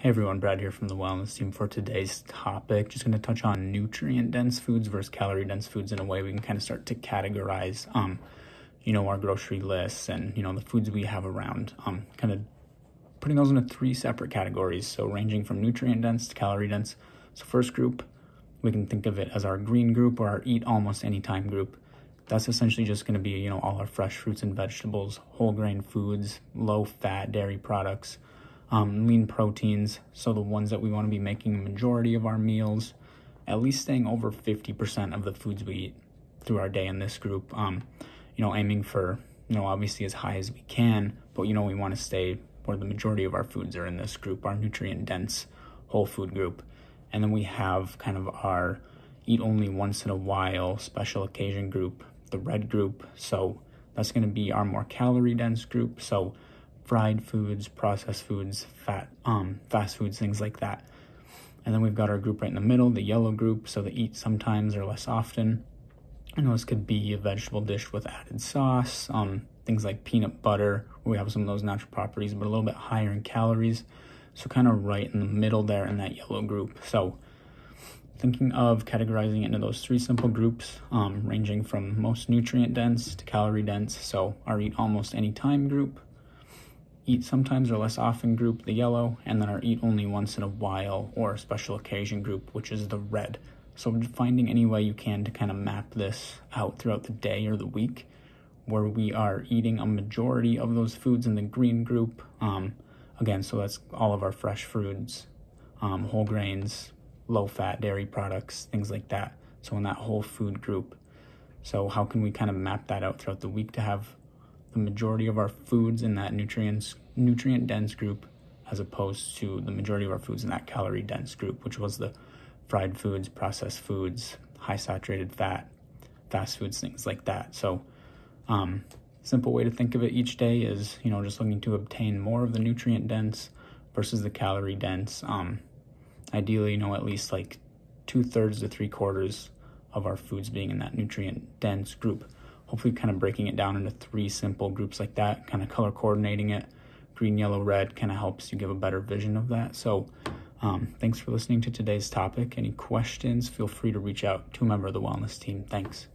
Hey everyone, Brad here from the Wellness Team. For today's topic, just going to touch on nutrient-dense foods versus calorie-dense foods in a way we can kind of start to categorize, our grocery lists and, the foods we have around, kind of putting those into three separate categories. So ranging from nutrient-dense to calorie-dense. So first group, we can think of it as our green group or our eat almost anytime group. That's essentially just going to be, all our fresh fruits and vegetables, whole grain foods, low-fat dairy products, lean proteins, so the ones that we want to be making a majority of our meals, at least staying over 50% of the foods we eat through our day in this group, aiming for, obviously as high as we can, but, we want to stay where the majority of our foods are in this group, our nutrient-dense whole food group. And then we have kind of our eat only once in a while special occasion group, the red group. So that's going to be our more calorie-dense group. So fried foods, processed foods, fast foods, things like that. And then we've got our group right in the middle, the yellow group, so the eat sometimes or less often. This could be a vegetable dish with added sauce, things like peanut butter, where we have some of those natural properties, but a little bit higher in calories. So kind of right in the middle there in that yellow group. So thinking of categorizing it into those three simple groups, ranging from most nutrient-dense to calorie-dense. So our eat almost any time group, eat sometimes or less often group, the yellow, and then our eat only once in a while or special occasion group, which is the red. So finding any way you can to kind of map this out throughout the day or the week, where we are eating a majority of those foods in the green group. Again, so that's all of our fresh fruits, whole grains, low-fat dairy products, things like that. So in that whole food group. So how can we kind of map that out throughout the week to have the majority of our foods in that nutrient-dense group, as opposed to the majority of our foods in that calorie-dense group, which was the fried foods, processed foods, high saturated fat, fast foods, things like that. So simple way to think of it each day is, just looking to obtain more of the nutrient-dense versus the calorie-dense. Ideally, at least like 2/3 to 3/4 of our foods being in that nutrient-dense group. Hopefully kind of breaking it down into three simple groups like that, kind of color coordinating it. Green, yellow, red kind of helps you give a better vision of that. So thanks for listening to today's topic. Any questions, feel free to reach out to a member of the Wellness Team. Thanks.